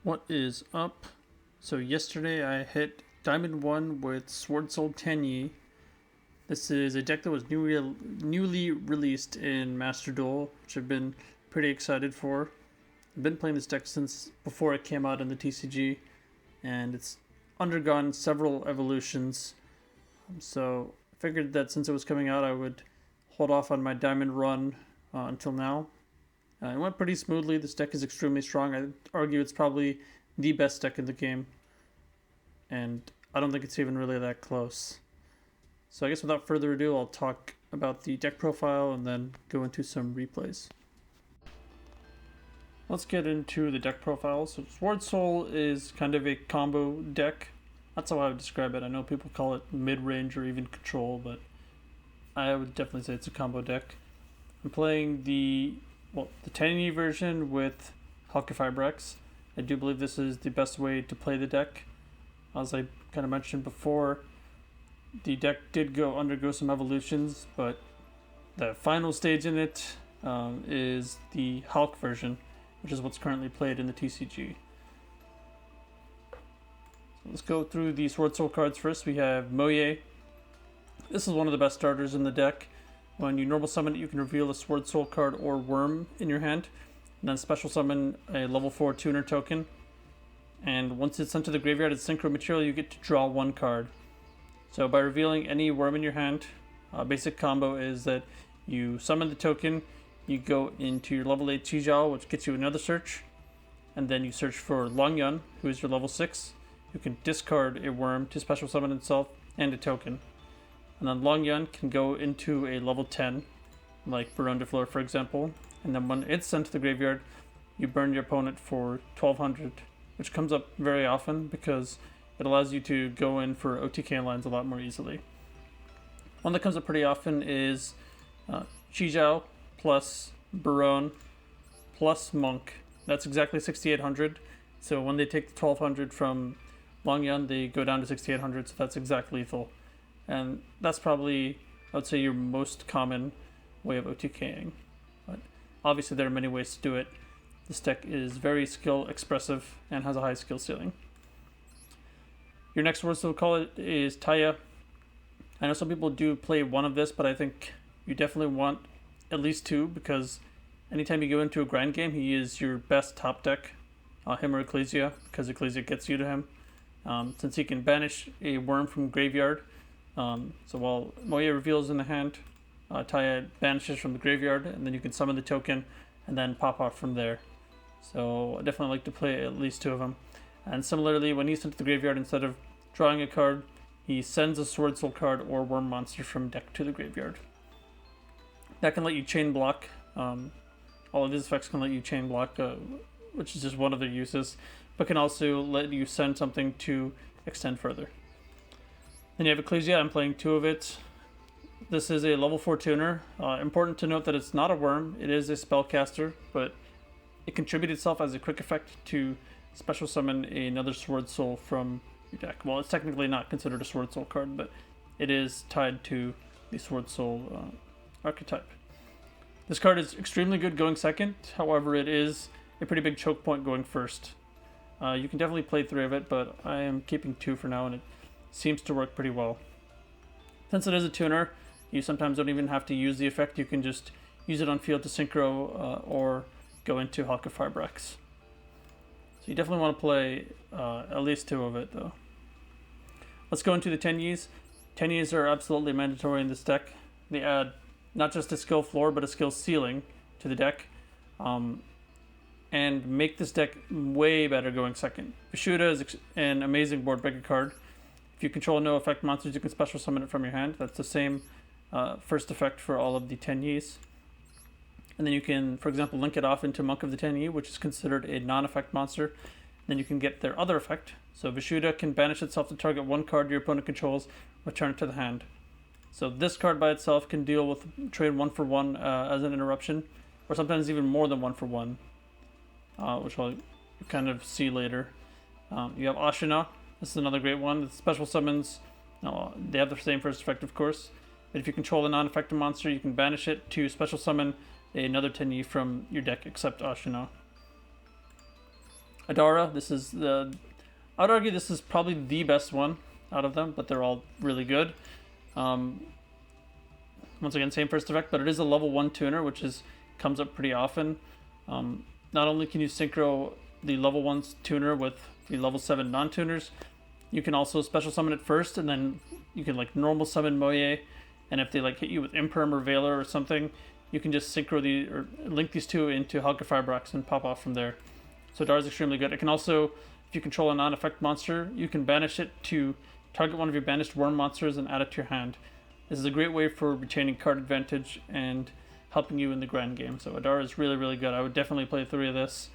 What is up? So yesterday I hit Diamond 1 with Swordsoul Tenyi. This is a deck that was newly released in Master Duel, which I've been pretty excited for. I've been playing this deck since before it came out in the TCG, and it's undergone several evolutions. So I figured that since it was coming out, I would hold off on my Diamond run until now. It went pretty smoothly. This deck is extremely strong. I'd argue it's probably the best deck in the game. And I don't think it's even really that close. So I guess without further ado, I'll talk about the deck profile and then go into some replays. Let's get into the deck profile. So Swordsoul is kind of a combo deck. That's how I would describe it. I know people call it mid-range or even control, but I would definitely say it's a combo deck. I'm playing the Tenyi version with Halq. I do believe this is the best way to play the deck. As I kind of mentioned before, the deck did undergo some evolutions, but the final stage in it is the Halq version, which is what's currently played in the TCG. So let's go through the Swordsoul cards first. We have Moye. This is one of the best starters in the deck. When you normal summon it, you can reveal a Swordsoul card or Worm in your hand, and then special summon a level 4 tuner token. And once it's sent to the graveyard as synchro material, you get to draw one card. So by revealing any Worm in your hand, basic combo is that you summon the token, you go into your level 8 Chijiao, which gets you another search, and then you search for Longyun, who is your level 6, who can discard a Worm to special summon itself and a token. And then Longyun can go into a level 10, like Baron de Fleur, for example. And then when it's sent to the graveyard, you burn your opponent for 1200, which comes up very often because it allows you to go in for OTK lines a lot more easily. One that comes up pretty often is Chijiao plus Baron plus Monk. That's exactly 6800. So when they take the 1200 from Longyun, they go down to 6800, so that's exactly lethal. And that's probably, I would say, your most common way of OTKing. But obviously there are many ways to do it. This deck is very skill expressive and has a high skill ceiling. Your next word to call it is Taya. I know some people do play one of this, but I think you definitely want at least two, because anytime you go into a grind game, he is your best top deck, him or Ecclesia, because Ecclesia gets you to him. Since he can banish a Worm from graveyard, so while Moye reveals in the hand, Taya banishes from the graveyard, and then you can summon the token and then pop off from there. So I definitely like to play at least two of them. And similarly, when he's sent to the graveyard, instead of drawing a card, he sends a Swordsoul card or Worm monster from deck to the graveyard. That can let you chain block. All of these effects can let you chain block, which is just one of their uses, but can also let you send something to extend further. Then you have Ecclesia. I'm playing two of it. This is a level 4 tuner. Important to note that it's not a Worm. It is a spellcaster, but it contributes itself as a quick effect to special summon another Swordsoul from your deck. Well, it's technically not considered a Swordsoul card, but it is tied to the Swordsoul archetype. This card is extremely good going second. However, it is a pretty big choke point going first. You can definitely play 3 of it, but I am keeping 2 for now, and it seems to work pretty well. Since it is a tuner, you sometimes don't even have to use the effect. You can just use it on field to synchro or go into Halq. So you definitely want to play at least 2 of it, though. Let's go into the Tenyis. Tenyis are absolutely mandatory in this deck. They add not just a skill floor, but a skill ceiling to the deck, and make this deck way better going second. Vishuda is an amazing board breaker card. If you control no effect monsters, you can special summon it from your hand. That's the same first effect for all of the Tenyis. And then you can, for example, link it off into Monk of the Tenyi, which is considered a non-effect monster. Then you can get their other effect. So Vishuda can banish itself to target one card your opponent controls, return it to the hand. So this card by itself can deal with trade 1-for-1 as an interruption, or sometimes even more than 1-for-1, which I'll kind of see later. You have Ashina. This is another great one. The special summons, they have the same first effect, of course. But if you control a non-effective monster, you can banish it to special summon another Tenyi from your deck except Ashina. Adara, this is the... I would argue this is probably the best one out of them, but they're all really good. Once again, same first effect, but it is a level 1 tuner, which comes up pretty often. Not only can you synchro the level 1 tuner with the level 7 non-tuners, you can also special summon it first, and then you can like normal summon Moye, and if they like hit you with Imperm or Veiler or something, you can just synchro or link these two into Halq Fibrax and pop off from there. So Adara is extremely good. It can also, if you control a non-effect monster, you can banish it to target one of your banished worm monsters and add it to your hand. This is a great way for retaining card advantage and helping you in the grand game. So Adara is really, really good. I would definitely play 3 of this.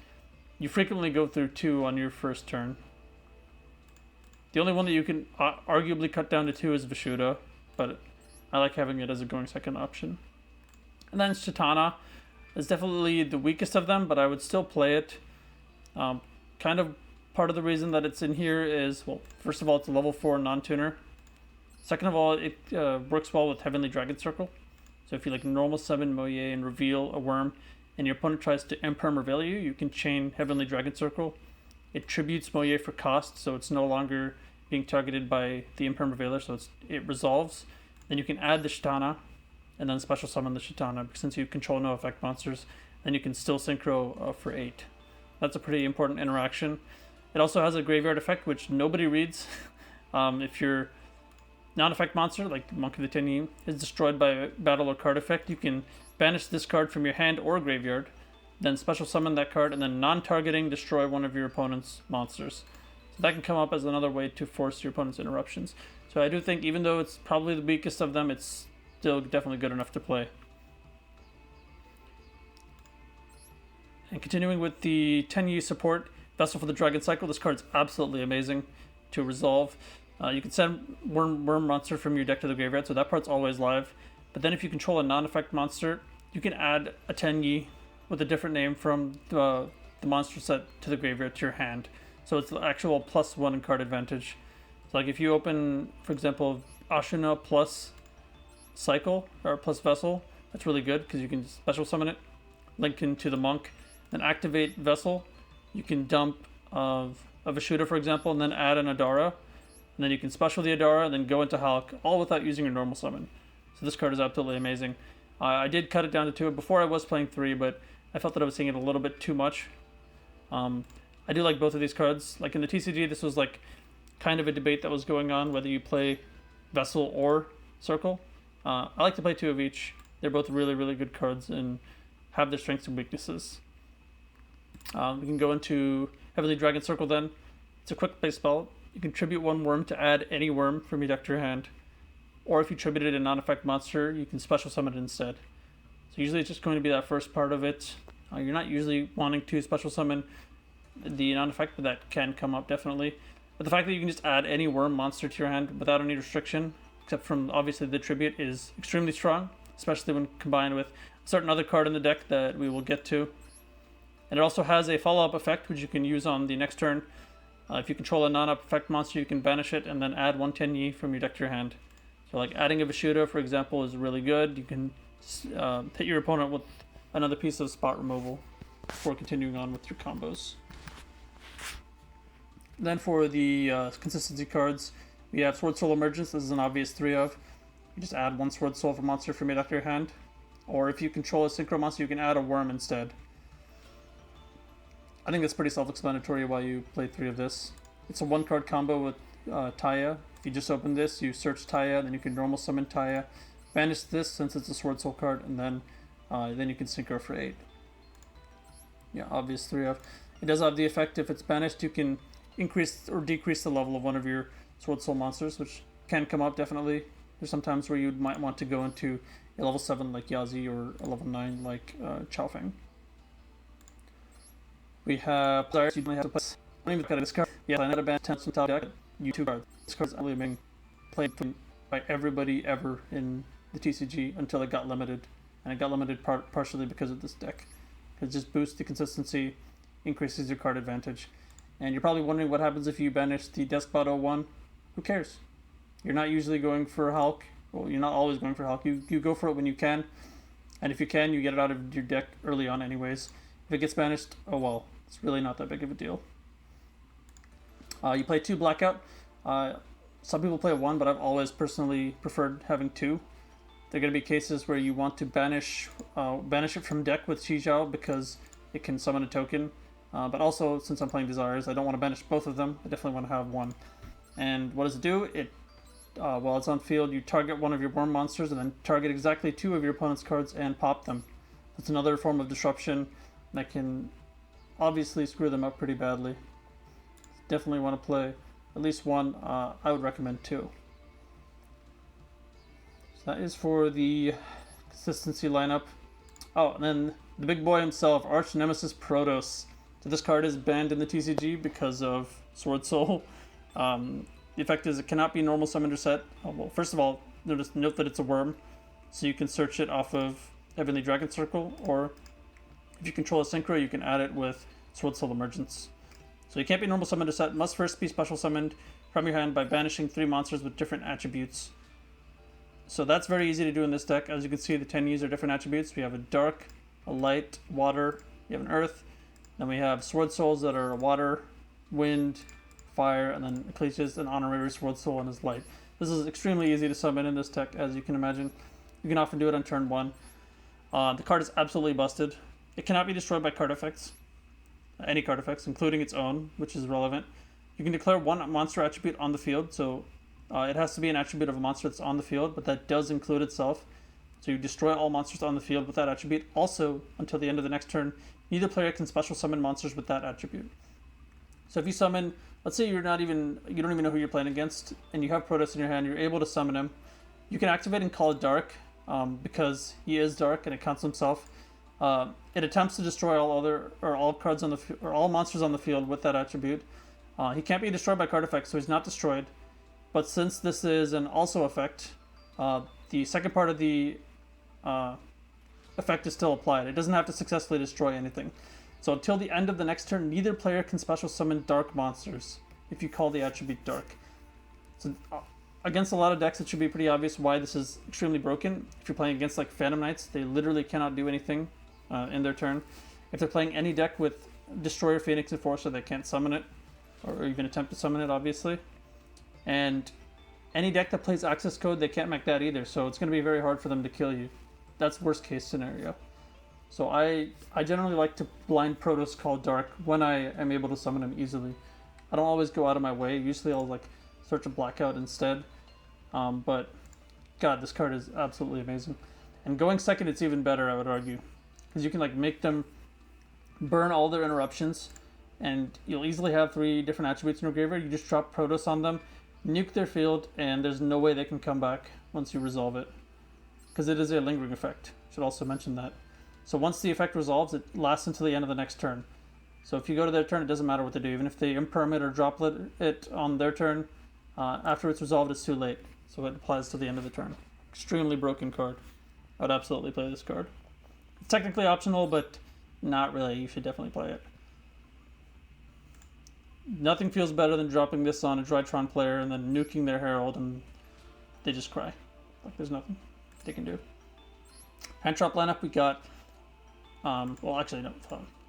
You frequently go through 2 on your first turn. The only one that you can arguably cut down to 2 is Vishuda, but I like having it as a going second option. And then Chitana is definitely the weakest of them, but I would still play it. Kind of part of the reason that it's in here is, well, first of all, it's a level 4 non-tuner. Second of all, it works well with Heavenly Dragon Circle. So if you like normal summon Moye and reveal a worm, and your opponent tries to Imperm or Veil you, you can chain Heavenly Dragon Circle. It tributes Moye for cost, so it's no longer being targeted by the Imperm or Veiler, so it resolves. Then you can add the Chitana, and then special summon the Chitana, since you control no effect monsters. Then you can still synchro for 8. That's a pretty important interaction. It also has a graveyard effect, which nobody reads. If your non-effect monster, like Monk of the Tenyi, is destroyed by a battle or card effect, you can banish this card from your hand or graveyard, then special summon that card, and then non-targeting destroy one of your opponent's monsters. So that can come up as another way to force your opponent's interruptions. So I do think, even though it's probably the weakest of them, it's still definitely good enough to play. And continuing with the Tenyi support, Vessel for the Dragon Cycle, this card's absolutely amazing to resolve. You can send worm monster from your deck to the graveyard, so that part's always live. But then if you control a non-effect monster, you can add a Tenyi with a different name from the monster set to the graveyard to your hand. So it's the actual +1 in card advantage. So like if you open, for example, Ashuna plus Cycle, or plus Vessel, that's really good because you can special summon it, link into the Monk, then activate Vessel. You can dump a Vishuda, for example, and then add an Adara. And then you can special the Adara, and then go into Halq, all without using your normal summon. So this card is absolutely amazing. I did cut it down to 2. Before I was playing 3, but I felt that I was seeing it a little bit too much. I do like both of these cards. Like in the TCG, this was like kind of a debate that was going on, whether you play Vessel or Circle. I like to play 2 of each. They're both really, really good cards and have their strengths and weaknesses. We can go into Heavenly Dragon Circle then. It's a quick play spell. You can tribute 1 worm to add any worm from your deck to your hand. Or if you tributed a non-effect monster, you can special summon it instead. So usually it's just going to be that first part of it. You're not usually wanting to special summon the non-effect, but that can come up definitely. But the fact that you can just add any worm monster to your hand without any restriction, except from obviously the tribute, is extremely strong, especially when combined with a certain other card in the deck that we will get to. And it also has a follow-up effect, which you can use on the next turn. If you control a non-effect monster, you can banish it and then add 1 Tenyi from your deck to your hand. So like adding a Vishuda, for example, is really good. You can hit your opponent with another piece of spot removal before continuing on with your combos. Then for the consistency cards, we have Swordsoul Emergence. This is an obvious 3 of. You just add 1 Swordsoul monster from your deck to your hand. Or if you control a synchro monster, you can add a worm instead. I think that's pretty self-explanatory why you play 3 of this. It's a 1-card combo with Taya. If you just open this, you search Taya, then you can normal summon Taya, banish this since it's a Swordsoul card, and then you can synchro for 8. Yeah, obvious 3 of. It does have the effect, if it's banished, you can increase or decrease the level of one of your Swordsoul monsters, which can come up definitely. There's some times where you might want to go into a level 7 like Yazi or a level 9 like Chaofeng. We have Desires. You only have to play. Don't even this card. Yeah, I know to ban 10 from top deck. YouTube card. This card's really being played by everybody ever in the TCG until it got limited, and it got limited partially because of this deck. It just boosts the consistency, increases your card advantage, and you're probably wondering what happens if you banish the Despot 01. Who cares? You're not usually going for Halq. Well, you're not always going for Halq. You go for it when you can, and if you can, you get it out of your deck early on anyways. If it gets banished, oh well. It's really not that big of a deal. You play 2 Blackout. Some people play 1, but I've always personally preferred having 2. There are going to be cases where you want to banish it from deck with Xijiao because it can summon a token. But also, since I'm playing Desires, I don't want to banish both of them. I definitely want to have 1. And what does it do? While it's on field, you target one of your worm monsters and then target exactly 2 of your opponent's cards and pop them. That's another form of disruption that can obviously screw them up pretty badly. Definitely want to play at least 1. I would recommend 2. So that is for the consistency lineup. Oh, and then the big boy himself, Arch Nemesis Protos. So this card is banned in the TCG because of Swordsoul. The effect is it cannot be normal summoned or set. Well, first of all, note that it's a worm, so you can search it off of Heavenly Dragon Circle, or if you control a synchro, you can add it with Swordsoul Emergence. So you can't be normal summoned or set. Must first be special summoned from your hand by banishing 3 monsters with different attributes. So that's very easy to do in this deck. As you can see, the Tenyis are different attributes. We have a dark, a light, water. You have an earth. Then we have Sword Souls that are water, wind, fire, and then Ecclesias and Honorary Sword Soul and his light. This is extremely easy to summon in this deck, as you can imagine. You can often do it on turn 1. The card is absolutely busted. It cannot be destroyed by card effects. Any card effects, including its own, which is relevant. You can declare 1 monster attribute on the field, so it has to be an attribute of a monster that's on the field, but that does include itself. So you destroy all monsters on the field with that attribute. Also, until the end of the next turn, neither player can special summon monsters with that attribute. So if you summon, let's say you don't even know who you're playing against, and you have Protos in your hand, you're able to summon him. You can activate and call it dark, because he is dark and it counts himself. It attempts to destroy all monsters on the field with that attribute. He can't be destroyed by card effects, so he's not destroyed. But since this is an also effect, the second part of the effect is still applied. It doesn't have to successfully destroy anything. So until the end of the next turn, neither player can special summon dark monsters if you call the attribute dark. So against a lot of decks, it should be pretty obvious why this is extremely broken. If you're playing against like Phantom Knights, they literally cannot do anything in their turn. If they're playing any deck with Destroyer, Phoenix, Enforcer, they can't summon it, or even attempt to summon it, obviously. And any deck that plays Access Code, they can't make that either, so it's going to be very hard for them to kill you. That's worst case scenario. So I generally like to blind Protos call dark when I am able to summon him easily. I don't always go out of my way. Usually I'll like search a blackout instead. But God, this card is absolutely amazing. And going second, it's even better, I would argue, because you can like make them burn all their interruptions, and you'll easily have 3 different attributes in your graveyard. You just drop Protos on them, nuke their field, and there's no way they can come back once you resolve it, because it is a lingering effect. Should also mention that. So once the effect resolves, it lasts until the end of the next turn. So if you go to their turn, it doesn't matter what they do. Even if they imperm it or drop it on their turn, after it's resolved, it's too late. So it applies to the end of the turn. Extremely broken card. I would absolutely play this card. It's technically optional, but not really. You should definitely play it. Nothing feels better than dropping this on a Drytron player and then nuking their Herald, and they just cry. Like there's nothing they can do. Hand trap lineup, we got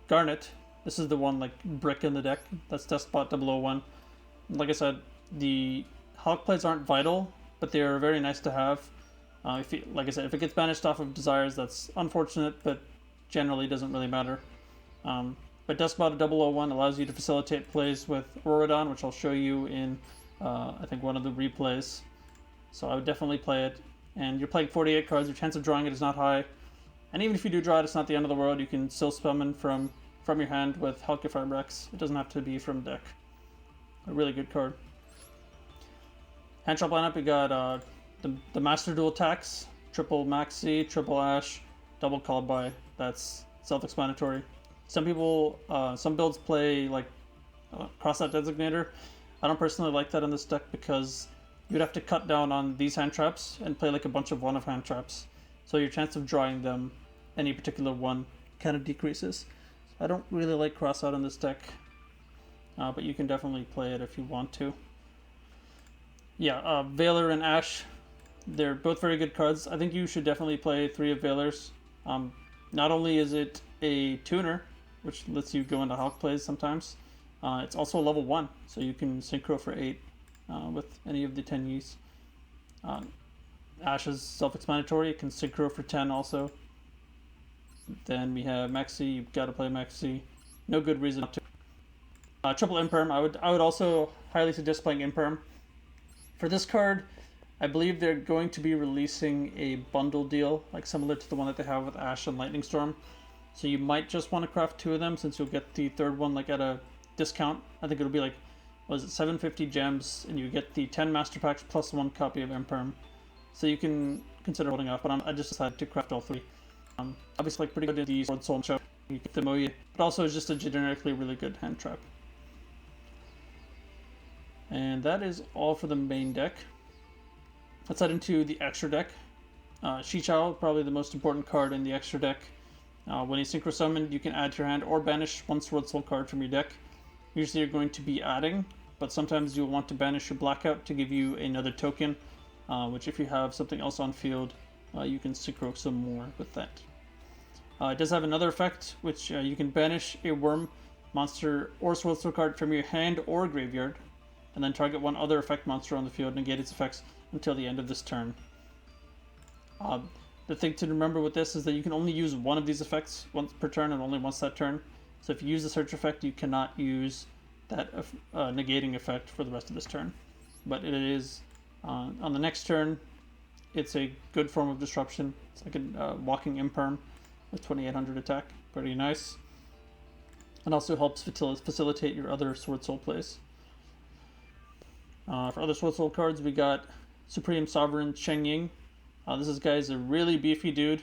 Garnet. This is the one like brick in the deck. That's Despot 001. Like I said, the Halq plays aren't vital, but they are very nice to have. Like I said, if it gets banished off of Desires, that's unfortunate, but generally doesn't really matter. But Despot 001 allows you to facilitate plays with Auroradon, which I'll show you in, I think, one of the replays. So I would definitely play it. And you're playing 48 cards, your chance of drawing it is not high. And even if you do draw it, it's not the end of the world. You can still summon from your hand with Halq Fibrax. It doesn't have to be from deck. A really good card. Hand trap lineup, we got the Master Duel attacks, triple Maxi, triple Ash, double Called By. That's self-explanatory. Some builds play like Cross Out Designator. I don't personally like that in this deck because you'd have to cut down on these hand traps and play like a bunch of one-of-hand traps. So your chance of drawing them, any particular one, kind of decreases. I don't really like Cross Out in this deck, but you can definitely play it if you want to. Yeah, Veiler and Ash, they're both very good cards. I think you should definitely play 3 of Veilers. Not only is it a tuner, which lets you go into Halq plays sometimes, It's also level 1, so you can synchro for 8 with any of the Tenyis. Ash is self-explanatory. It can synchro for 10 also. Then we have Maxi. You've got to play Maxi. No good reason not to. Triple Imperm. I would also highly suggest playing Imperm. For this card, I believe they're going to be releasing a bundle deal, like similar to the one that they have with Ash and Lightning Storm. So you might just want to craft 2 of them, since you'll get the third one like at a discount. I think it'll be like, what is it, 750 gems, and you get the 10 master packs plus 1 copy of Imperm. So you can consider holding off, but I just decided to craft all 3. Obviously, like pretty good in the Swordsoul show. You get the Moya, but also it's just a generically really good hand trap. And that is all for the main deck. Let's head into the extra deck. Shichao, probably the most important card in the extra deck. When you synchro summon, you can add to your hand or banish 1 Swordsoul card from your deck. Usually you're going to be adding, but sometimes you'll want to banish your blackout to give you another token, which if you have something else on field, you can synchro some more with that. It does have another effect, which you can banish a worm, monster, or Swordsoul card from your hand or graveyard, and then target 1 other effect monster on the field and negate its effects until the end of this turn. The thing to remember with this is that you can only use 1 of these effects once per turn and only once that turn. So if you use the search effect, you cannot use that negating effect for the rest of this turn. But it is, on the next turn, it's a good form of disruption. It's like a walking Imperm with 2800 attack. Pretty nice. And also helps facilitate your other Swordsoul plays. For other Swordsoul cards, we got Supreme Sovereign Chengying. This guy's a really beefy dude.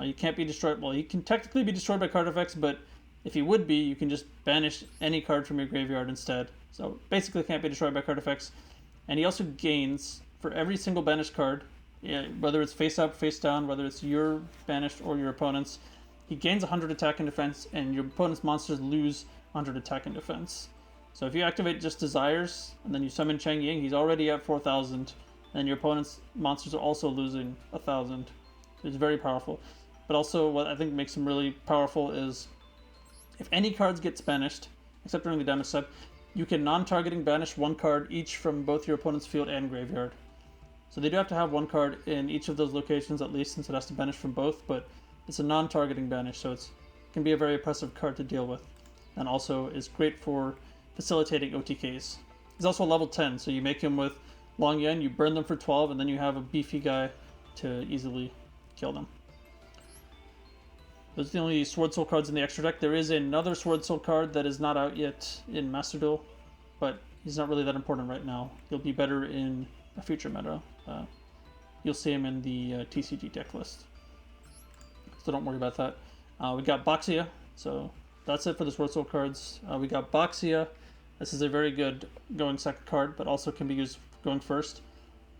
You can't be destroyed. Well, he can technically be destroyed by card effects, but if he would be, you can just banish any card from your graveyard instead. So basically can't be destroyed by card effects. And he also gains, for every single banished card, whether it's face up, face down, whether it's your banished or your opponent's, he gains 100 attack and defense, and your opponent's monsters lose 100 attack and defense. So if you activate just Desires, and then you summon Chengying, he's already at 4,000, and your opponent's monsters are also losing 1,000. It's very powerful. But also, what I think makes him really powerful is, if any cards gets banished, except during the damage step, you can non-targeting banish 1 card each from both your opponent's field and graveyard. So they do have to have 1 card in each of those locations at least, since it has to banish from both, but it's a non-targeting banish, so it can be a very oppressive card to deal with. And also is great for facilitating OTKs. He's also level 10, so you make him with Long Yen, you burn them for 12, and then you have a beefy guy to easily kill them. Those are the only Swordsoul cards in the extra deck. There is another Swordsoul card that is not out yet in Master Duel, but he's not really that important right now. He'll be better in a future meta. You'll see him in the TCG deck list. So don't worry about that. We got Boxia, so that's it for the Swordsoul cards. We got Boxia. This is a very good going second card, but also can be used going first.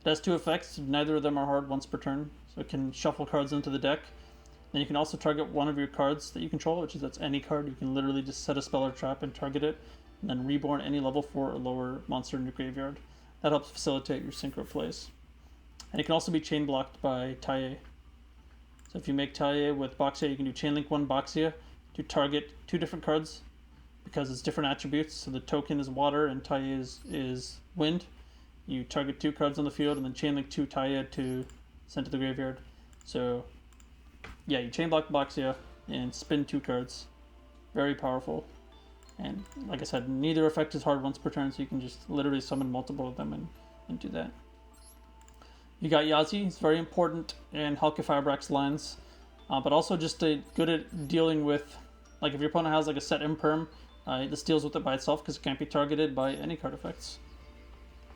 It has 2 effects. Neither of them are hard once per turn, so it can shuffle cards into the deck. Then you can also target 1 of your cards that you control, which is that's any card. You can literally just set a spell or trap and target it, and then reborn any level 4 or lower monster in your graveyard. That helps facilitate your synchro plays. And it can also be chain blocked by Taie. So if you make Taie with Boxia, you can do chain link 1 Boxia to target 2 different cards because it's different attributes. So the token is water and Taie is wind. You target 2 cards on the field and then chain link 2 Taie to send to the graveyard. So yeah, you chain block Boxia and spin 2 cards. Very powerful. And like I said, neither effect is hard once per turn, so you can just literally summon multiple of them and do that. You got Yazi. He's very important in Halq Firebrax lines, but also just good at dealing with, like if your opponent has like a set Imperm, this deals with it by itself because it can't be targeted by any card effects.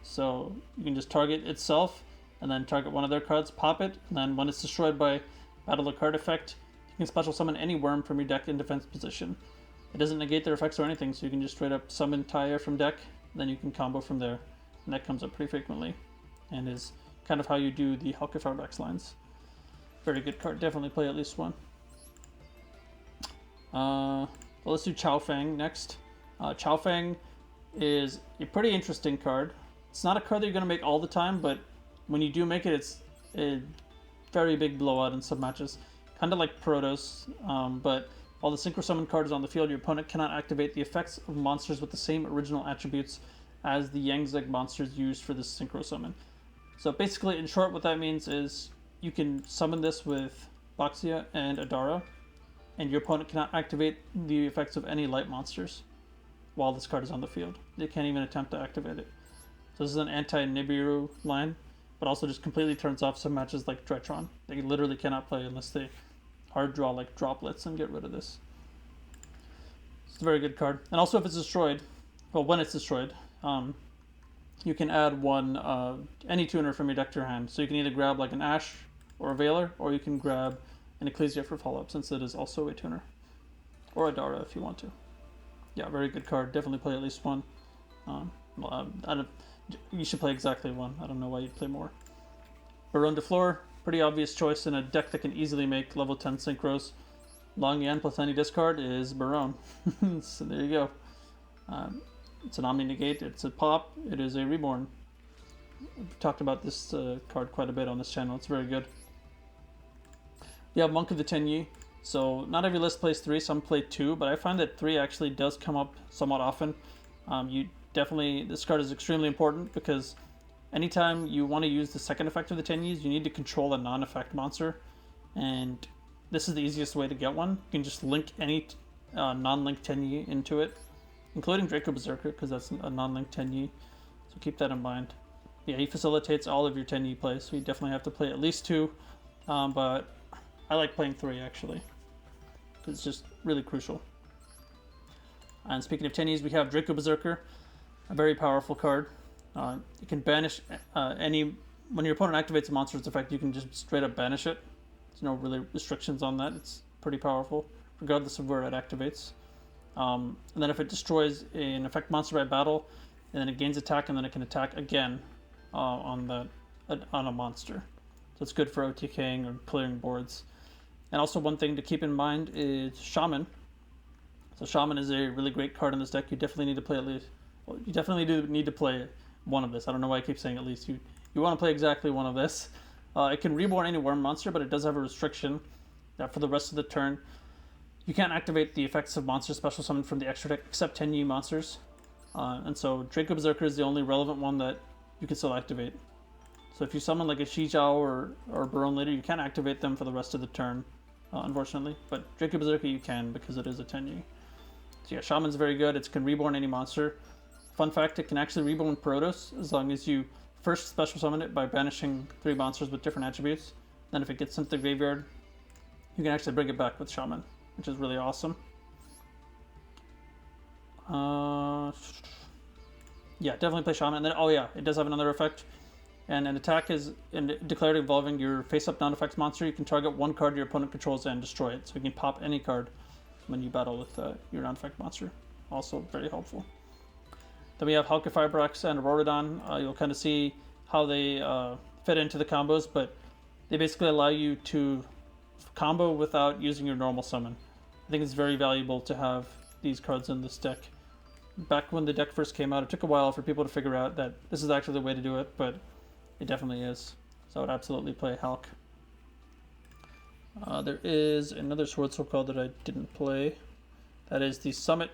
So you can just target itself and then target 1 of their cards, pop it, and then when it's destroyed by Battle of Card effect, you can special summon any worm from your deck in defense position. It doesn't negate their effects or anything, so you can just straight up summon Taie from deck, then you can combo from there. And that comes up pretty frequently, and is kind of how you do the Halq Firebrax lines. Very good card, definitely play at least 1. Well, let's do Chao Fang next. Chao Fang is a pretty interesting card. It's not a card that you're going to make all the time, but when you do make it, it's a very big blowout in some matches. Kind of like Protos, but While the Synchro Summon card is on the field, your opponent cannot activate the effects of monsters with the same original attributes as the Yangzeg monsters used for this Synchro Summon. So basically, in short, what that means is you can summon this with Baxia and Adara, and your opponent cannot activate the effects of any light monsters while this card is on the field. They can't even attempt to activate it. So this is an anti-Nibiru line, but also just completely turns off some matches like Drytron. They literally cannot play unless they hard draw like Droplets and get rid of this. It's a very good card. And also if it's destroyed, well, when it's destroyed, you can add one, any tuner from your deck to your hand. So you can either grab like an Ash or a Veiler, or you can grab an Ecclesia for follow-up, since it is also a tuner. Or a Dara if you want to. Yeah, very good card. Definitely play at least one. You should play exactly one. I don't know why you'd play more. Baron de Fleur, pretty obvious choice in a deck that can easily make level 10 synchros. Long Yan plus any discard is Baron. So there you go. It's an Omni Negate, it's a pop, it is a Reborn. We've talked about this card quite a bit on this channel, it's very good. We have Monk of the Tenyi. So not every list plays 3, some play 2, but I find that 3 actually does come up somewhat often. This card is extremely important because anytime you want to use the second effect of the Tenyis, you need to control a non-effect monster. And this is the easiest way to get one. You can just link any non-linked Tenyi into it, including Draco Berserker, because that's a non-linked Tenyi. So keep that in mind. Yeah, he facilitates all of your Tenyi plays, so you definitely have to play at least 2. But I like playing 3 actually, because it's just really crucial. And speaking of Tenyis, we have Draco Berserker, a very powerful card. You can banish when your opponent activates a monster's effect, you can just straight up banish it. There's no really restrictions on that. It's pretty powerful, regardless of where it activates. And then if it destroys an effect monster by battle, and then it gains attack, and then it can attack again on a monster. So it's good for OTKing or clearing boards. And also one thing to keep in mind is Shaman. So Shaman is a really great card in this deck. You definitely need to play you definitely do need to play one of this. I don't know why I keep saying at least. You want to play exactly one of this. It can reborn any worm monster, but it does have a restriction that for the rest of the turn, you can't activate the effects of monster special summon from the extra deck except 10 monsters. And so Draco Berserker is the only relevant one that you can still activate. So if you summon like a Shijao or Baron later, you can't activate them for the rest of the turn, unfortunately. But Draco Berserker you can, because it is a Tenyi. So yeah, Shaman's very good. It can reborn any monster. Fun fact, it can actually reborn Protos as long as you first special summon it by banishing 3 monsters with different attributes. Then if it gets sent to the graveyard, you can actually bring it back with Shaman, which is really awesome. Yeah, definitely play Shaman. And then, oh yeah, it does have another effect. And an attack is declared involving your face-up non-effects monster. You can target one card your opponent controls and destroy it. So you can pop any card when you battle with your non-effect monster. Also very helpful. Then we have Halq Fibrax and Auroradon. You'll kind of see how they fit into the combos, but they basically allow you to combo without using your normal summon. I think it's very valuable to have these cards in this deck. Back when the deck first came out, it took a while for people to figure out that this is actually the way to do it, but it definitely is. So I would absolutely play Halq. There is another Swordsoul card that I didn't play. That is the Summit.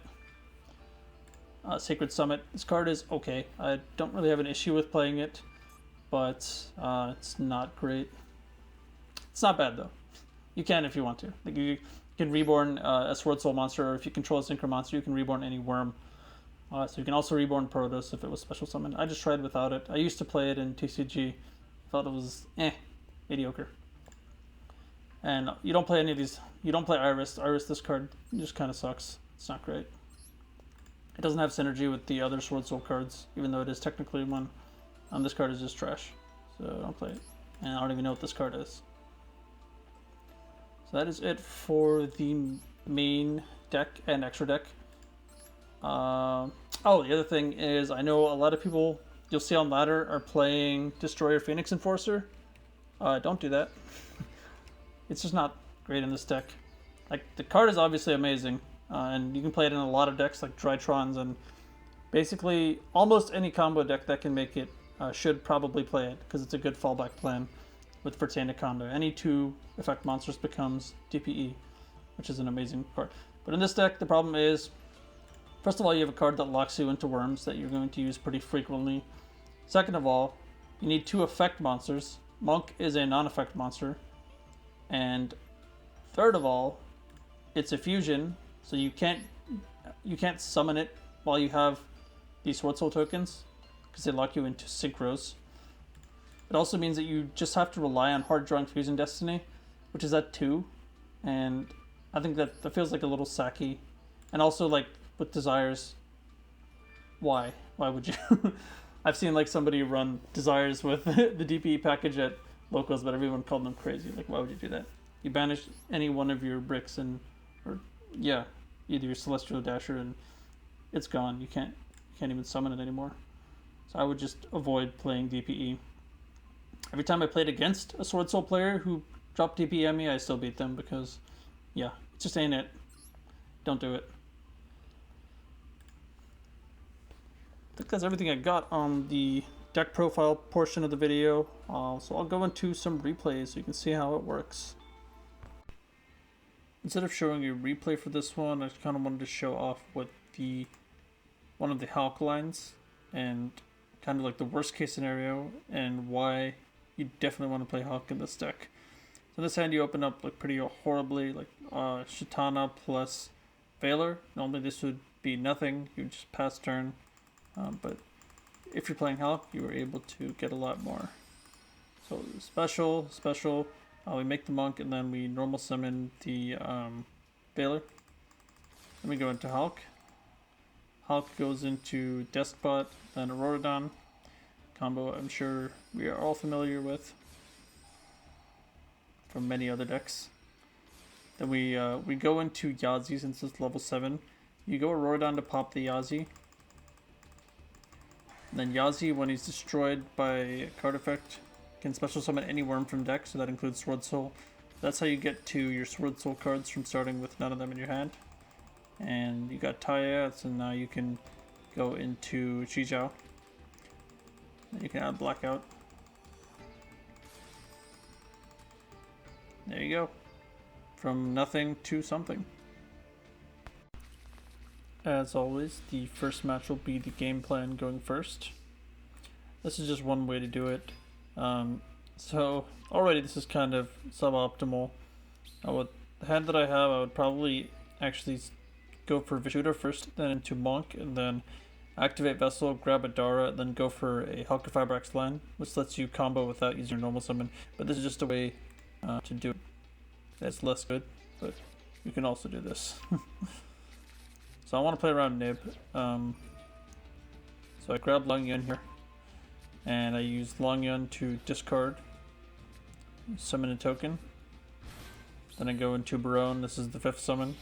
Sacred Summit. This card is okay. I don't really have an issue with playing it, but it's not great. It's not bad though. You can if you want to. Like you can reborn a Swordsoul monster, or if you control a Synchro monster, you can reborn any worm. So you can also reborn Protos if it was special summon. I just tried without it. I used to play it in TCG. Thought it was mediocre. And you don't play any of these. You don't play Iris. Iris, this card just kind of sucks. It's not great. It doesn't have synergy with the other Swordsoul cards, even though it is technically one. This card is just trash, so don't play it. And I don't even know what this card is. So that is it for the main deck and extra deck. Oh, the other thing is, I know a lot of people you'll see on ladder are playing Destroyer Phoenix Enforcer. Don't do that. It's just not great in this deck. Like, the card is obviously amazing. And you can play it in a lot of decks like Drytrons, and basically almost any combo deck that can make it should probably play it, because it's a good fallback plan with Vertanic Condo. Any 2 effect monsters becomes DPE. which is an amazing card. But in this deck, the problem is, first of all, you have a card that locks you into worms that you're going to use pretty frequently. Second of all, you need 2 effect monsters. Monk is a non-effect monster. And third of all, it's a fusion, so you can't summon it while you have these Swordsoul tokens, because they lock you into synchros. It also means that you just have to rely on hard drawing Fusion Destiny, which is at 2, and I think that feels like a little sacky. And also, like, with Desires, why would you? I've seen like somebody run Desires with the DPE package at locals, but everyone called them crazy. Like, why would you do that? You banish any one of your bricks either your Celestial Dasher, and it's gone. You can't even summon it anymore. So I would just avoid playing DPE. Every time I played against a Swordsoul player who dropped DPE at me, I still beat them because, yeah, it just ain't it. Don't do it. I think that's everything I got on the deck profile portion of the video. So I'll go into some replays so you can see how it works. Instead of showing a replay for this one, I kind of wanted to show off what one of the Halq lines and kind of like the worst case scenario and why you definitely want to play Halq in this deck. So in this hand you open up like pretty horribly, like Shatana plus Veiler. Normally this would be nothing, you just pass turn. But if you're playing Halq, you are able to get a lot more. So special, we make the Monk and then we normal summon the Veiler. Then we go into Halq. Halq goes into Deskbot, then Auroradon. Combo I'm sure we are all familiar with from many other decks. Then we go into Yazi since it's level 7. You go Auroradon to pop the Yazi. And then Yazi, when he's destroyed by a card effect, can special summon any worm from deck, so that includes Swordsoul. That's how you get to your Swordsoul cards from starting with none of them in your hand. And you got Taya, so now you can go into Chijiao. Then you can add Blackout. There you go. From nothing to something. As always, the first match will be the game plan going first. This is just one way to do it. So already this is kind of suboptimal. With the hand that I have, I would probably actually go for Vishuddha first, then into Monk, and then activate Vessel, grab a Dara, then go for a Halq Fibrax line, which lets you combo without using your normal summon. But this is just a way to do it. That's less good, but you can also do this. So I want to play around Nib. So I grab Longyun here, and I use Longyun to discard, summon a token. Then I go into Barone. This is the 5th summon.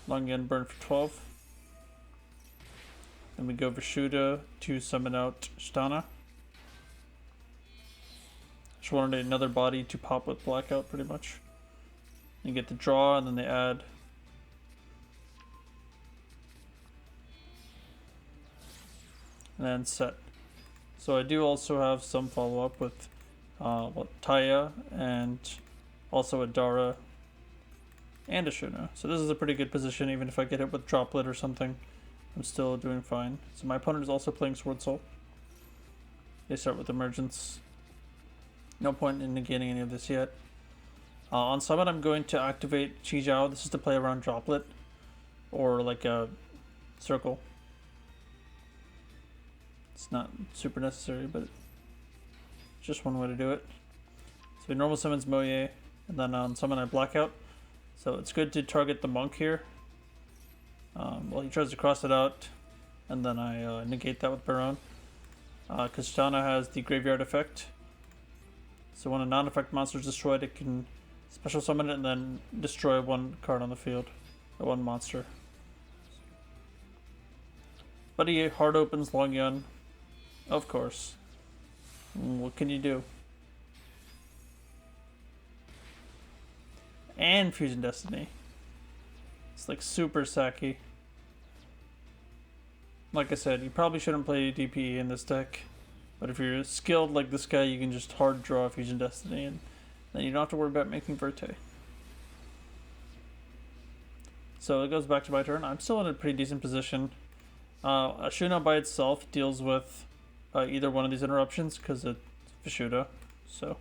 Longyun burn for 12. Then we go Vishuddha to summon out Shatana. Just wanted another body to pop with Blackout pretty much. You get the draw, and then they add and then set. So I do also have some follow up with Taya and also a Dara and a Shuna. So this is a pretty good position. Even if I get hit with Droplet or something, I'm still doing fine. So my opponent is also playing Swordsoul. They start with Emergence. No point in negating any of this yet. On summon, I'm going to activate Chijiao. This is to play around Droplet or like a circle. It's not super necessary, but just one way to do it. So we normal summons Moye, and then on summon I Blackout. So it's good to target the Monk here. Well, he tries to cross it out, and then I negate that with Barone. Because Shatana has the Graveyard effect. So when a non-effect monster is destroyed, it can special summon it and then destroy one card on the field, or one monster. But he hard opens Longyun, of course. What can you do? And Fusion Destiny. It's like super sacky. Like I said, you probably shouldn't play DPE in this deck, but if you're skilled like this guy, you can just hard draw Fusion Destiny and then you don't have to worry about making Verte. So it goes back to my turn. I'm still in a pretty decent position. Ashuna by itself deals with either one of these interruptions because it's Vishuda. So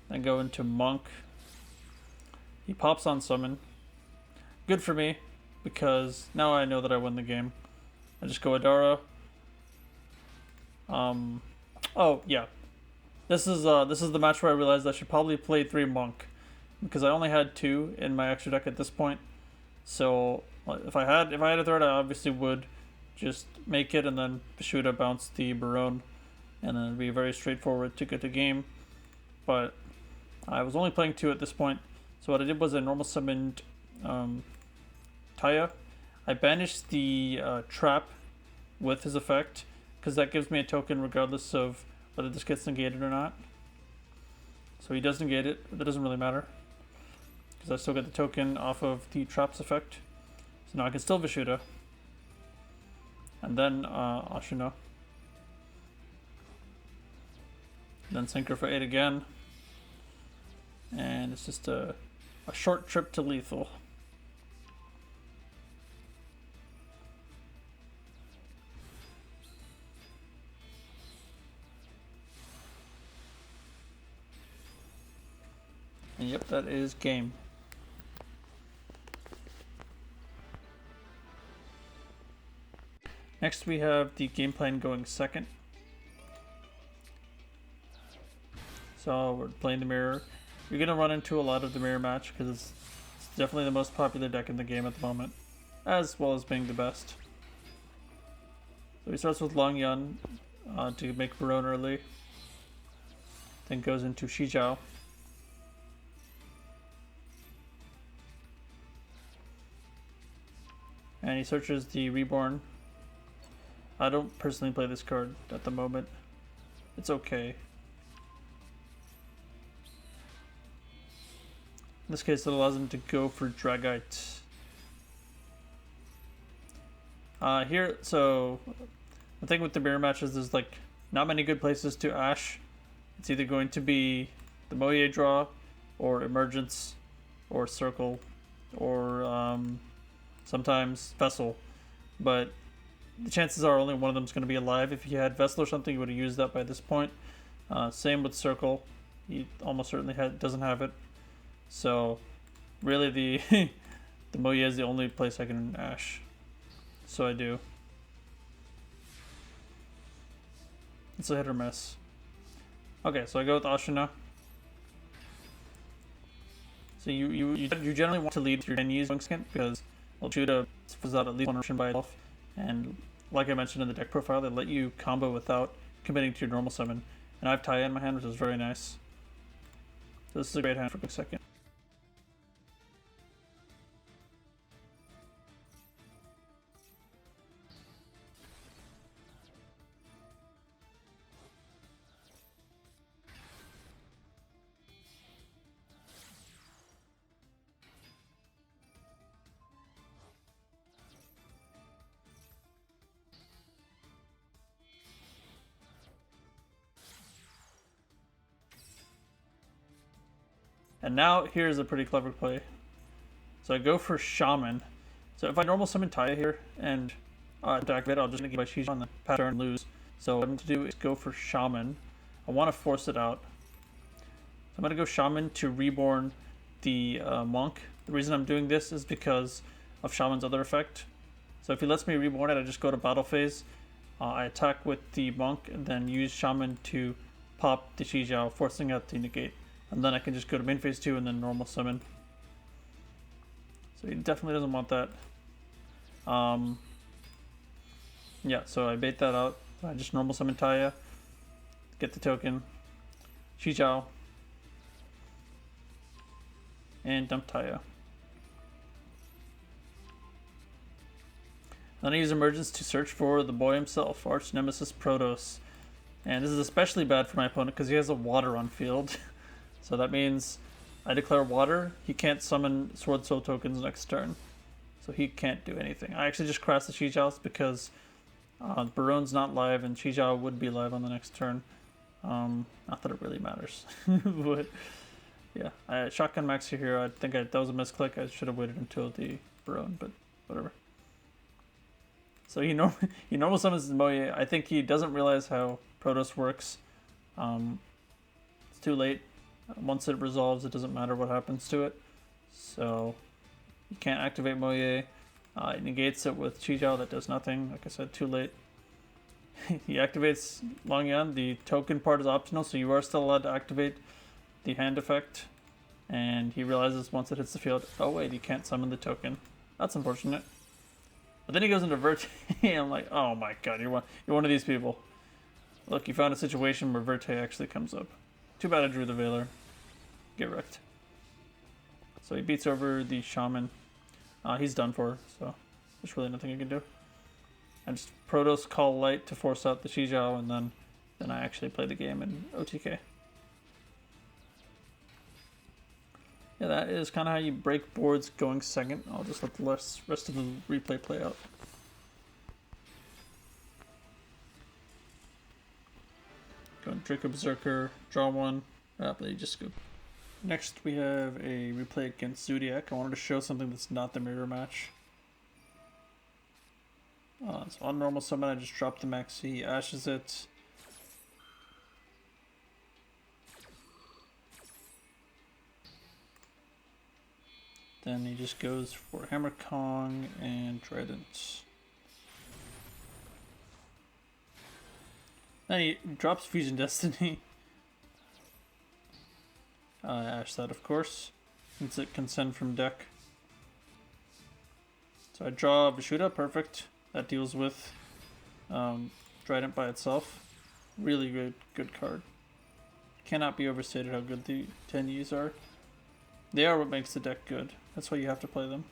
then go into Monk. He pops on summon. Good for me because now I know that I win the game. I just go Adara. Oh yeah, this is the match where I realized I should probably play 3 Monk because I only had 2 in my extra deck at this point. So if I had a third, I obviously would just make it and then Vishuda bounce the Barone, and then it'd be very straightforward to get the game. But I was only playing 2 at this point, so what I did was I normal summoned Taya. I banished the trap with his effect because that gives me a token regardless of whether this gets negated or not. So he does negate it, but that doesn't really matter because I still get the token off of the trap's effect. So now I can still Vishuda. And then Ashuna. Then Synchro for 8 again. And it's just a short trip to lethal. And yep, that is game. Next we have the game plan going second. So we're playing the mirror. You're going to run into a lot of the mirror match because it's definitely the most popular deck in the game at the moment, as well as being the best. So he starts with Long Yun to make Barone early, then goes into Shijao. And he searches the Reborn. I don't personally play this card at the moment. It's okay. In this case, it allows him to go for Dragite. Here, so the thing with the mirror matches is like not many good places to Ash. It's either going to be the Moye draw, or Emergence, or Circle, or sometimes Vessel. But the chances are only one of them is going to be alive. If you had Vessel or something, you would have used that by this point. Same with Circle. He almost certainly doesn't have it. So, really the the Moye is the only place I can Ash. So I do. It's a hit or miss. Okay, so I go with Ashuna. So you generally want to lead your Tenyi's Wingskin because Judah was out at least one option by itself. And like I mentioned in the deck profile, they let you combo without committing to your normal summon. And I have Taya in my hand, which is very nice. So this is a great hand for a second. And now here's a pretty clever play. So I go for Shaman. So if I normal summon Taya here and attack it, I'll just negate my Shijao on the pattern and lose. So what I'm going to do is go for Shaman. I want to force it out. So I'm going to go Shaman to Reborn the Monk. The reason I'm doing this is because of Shaman's other effect. So if he lets me Reborn it, I just go to Battle Phase. I attack with the Monk and then use Shaman to pop the Shijao, forcing out the negate. And then I can just go to main phase 2 and then normal summon. So he definitely doesn't want that. Yeah, so I bait that out. I just normal summon Taya. Get the token. Shijao. And dump Taya. Then I use Emergence to search for the boy himself, Arch Nemesis Protos. And this is especially bad for my opponent because he has a water on field. So that means I declare water, he can't summon Swordsoul tokens next turn. So he can't do anything. I actually just crashed the Shijao because Barone's not live and Shijao would be live on the next turn. Not that it really matters, but yeah, I shotgun max here. I think that was a misclick. I should have waited until the Barone, but whatever. So he normal summons Moye. I think he doesn't realize how Protos works. It's too late. Once it resolves, it doesn't matter what happens to it. So you can't activate Moye. It negates it with Chijiao. That does nothing. Like I said, too late. He activates Longyan. The token part is optional, so you are still allowed to activate the hand effect. And he realizes once it hits the field, oh wait, he can't summon the token. That's unfortunate. But then he goes into Verte. I'm like, oh my god, you're one of these people. Look, you found a situation where Verte actually comes up. Too bad I drew the Veiler. Get wrecked. So he beats over the Shaman. He's done for, so there's really nothing you can do. I just Protos call light to force out the Chijiao, and then I actually play the game in OTK. Yeah, that is kind of how you break boards going second. I'll just let the rest of the replay play out. Go and Draco Berserker, draw one, but you just go. Next we have a replay against Zodiac. I wanted to show something that's not the mirror match. So on normal summon, I just drop the Maxi, ashes it. Then he just goes for Hammer Kong and Trident. Then he drops Fusion Destiny. Ash that, of course, since it can send from deck. So I draw Vishuda, perfect. That deals with Trident by itself. Really good card. Cannot be overstated how good the Tenyis are. They are what makes the deck good. That's why you have to play them.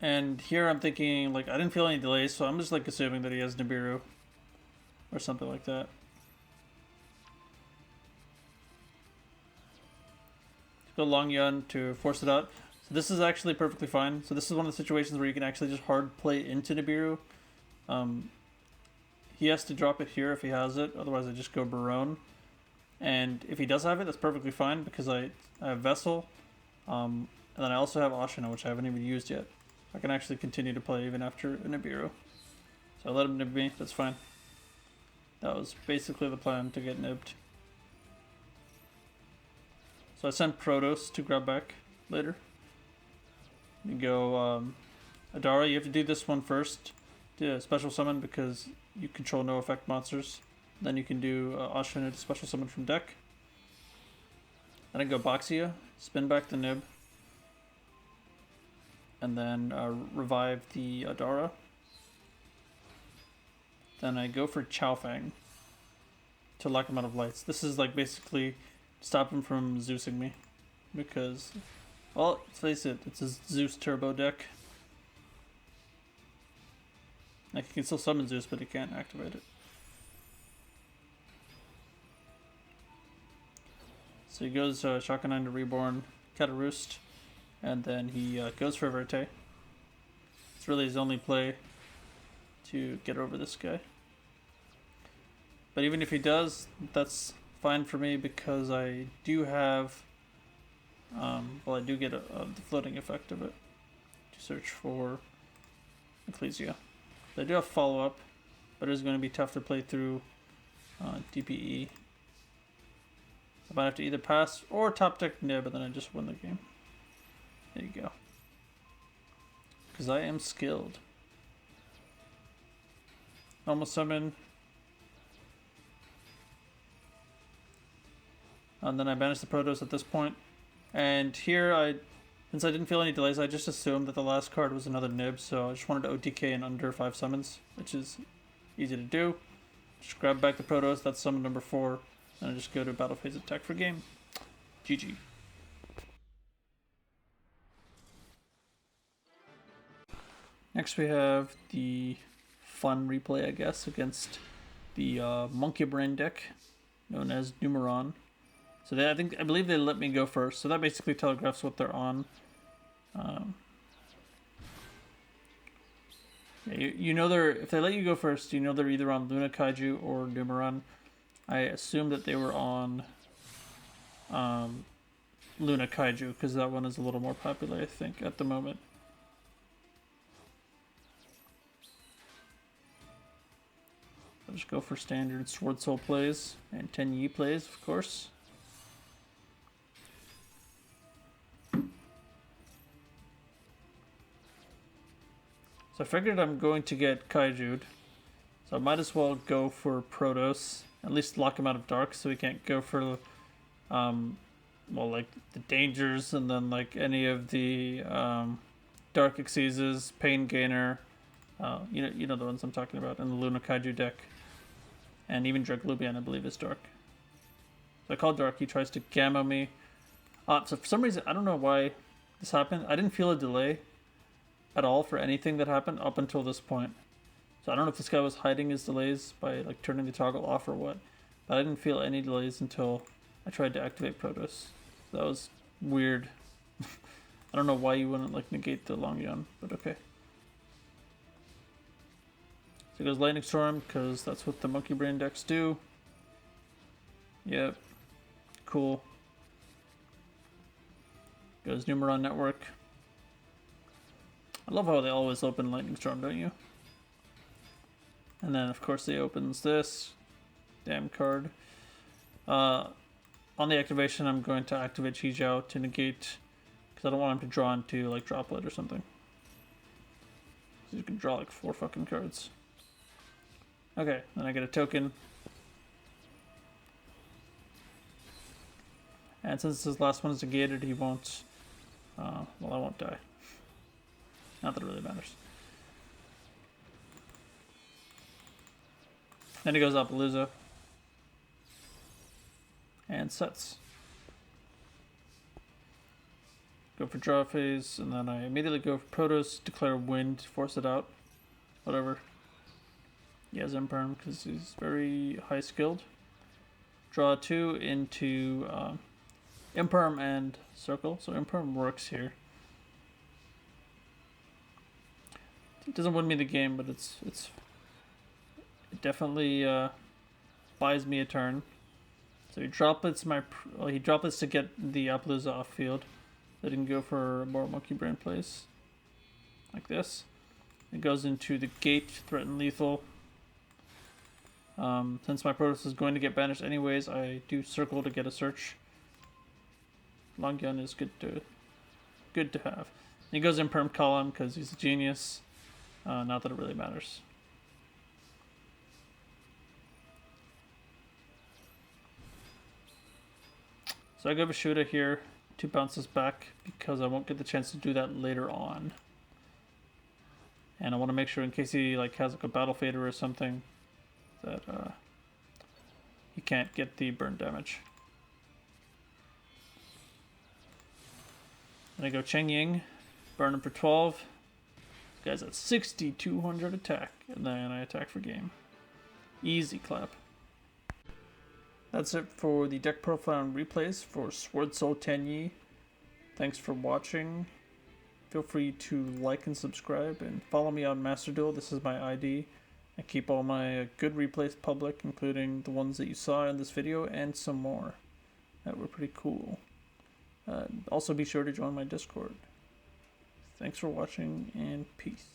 And here I'm thinking, like, I didn't feel any delays, so I'm just like assuming that he has Nibiru or something like that. Go Long Yun to force it out. So this is actually perfectly fine. So this is one of the situations where you can actually just hard play into Nibiru. He has to drop it here if he has it, otherwise I just go Barone. And if he does have it, that's perfectly fine because I have Vessel. And then I also have Ashina, which I haven't even used yet. I can actually continue to play even after a Nibiru. So I let him nib me, that's fine. That was basically the plan, to get nibbed. So I sent Protos to grab back later. You go Adara, you have to do this one first. Do a special summon because you control no effect monsters. Then you can do Ashina to special summon from deck. Then I go Boxia, spin back the nib. And then revive the Adara. Then I go for Chaofeng to lock him out of lights. This is like basically stop him from Zeusing me. Because, well, let's face it, it's a Zeus turbo deck. Like, he can still summon Zeus, but he can't activate it. So he goes Shotgun 9 to Reborn, Cataroost, and then he goes for Verte. It's really his only play to get over this guy. But even if he does, that's fine for me because I do have, well, I do get the floating effect of it to search for Ecclesia. I do have follow-up, but it's going to be tough to play through DPE. I might have to either pass or top deck nib, and then I just win the game. There you go. Because I am skilled. Normal summon. And then I banish the Protos at this point. And here, since I didn't feel any delays, I just assumed that the last card was another nib, so I just wanted to OTK in under 5 summons, which is easy to do. Just grab back the Protos, that's summon number 4, and I just go to battle phase attack for game. GG. Next we have the fun replay, I guess, against the Monkey Brain deck, known as Numeron. So I believe they let me go first, so that basically telegraphs what they're on. Yeah, you know they're, if they let you go first, you know they're either on Luna Kaiju or Numeron. I assume that they were on Luna Kaiju because that one is a little more popular, I think, at the moment. I'll just go for standard Swordsoul plays and Tenyi plays, of course. So I figured I'm going to get Kaiju'd, so I might as well go for Protos. At least lock him out of Dark so he can't go for, well, like the Dangers and then like any of the Dark Exceases, Pain Gainer, you know the ones I'm talking about, in the Luna Kaiju deck. And even Draglubian, I believe, is Dark. So I call Dark, he tries to Gamma me. So for some reason, I don't know why this happened. I didn't feel a delay at all for anything that happened up until this point. So I don't know if this guy was hiding his delays by like turning the toggle off or what. But I didn't feel any delays until I tried to activate Protos. So that was weird. I don't know why you wouldn't like negate the Longyon, but okay. So it goes Lightning Storm, because that's what the Monkey Brain decks do. Yep. Cool. Goes Numeron Network. I love how they always open Lightning Storm, don't you? And then, of course, he opens this. Damn card. On the activation, I'm going to activate Chi Jiao to negate, because I don't want him to draw into, like, Droplet or something. So you can draw, like, 4 fucking cards. Okay, then I get a token. And since his last one is negated, he won't... well, I won't die. Not that it really matters. Then he goes Appaloosa. And sets. Go for draw phase, and then I immediately go for Protos, declare wind, force it out. Whatever. He has Imperm because he's very high skilled. Draw 2 into Imperm and Circle. So Imperm works here. It doesn't win me the game, but it definitely buys me a turn. So he droplets he droplets to get the Appaloosa off field. So I can go for more Monkey Brain plays. Like this. It goes into the gate, threaten lethal. Since my Protoss is going to get banished anyways, I do Circle to get a search. Longyon is good to have. He goes in Perm Column because he's a genius. Not that it really matters. So I go Vishuddha here to bounce this back because I won't get the chance to do that later on. And I want to make sure in case he like has like a Battle Fader or something that he can't get the burn damage. Then I go Cheng Ying, burn him for 12. This guy's at 6,200 attack, and then I attack for game. Easy clap. That's it for the deck profile and replays for Swordsoul Tenyi. Thanks for watching. Feel free to like and subscribe, and follow me on Master Duel. This is my ID. I keep all my good replays public, including the ones that you saw in this video and some more that were pretty cool. Also be sure to join my Discord. Thanks for watching, and peace.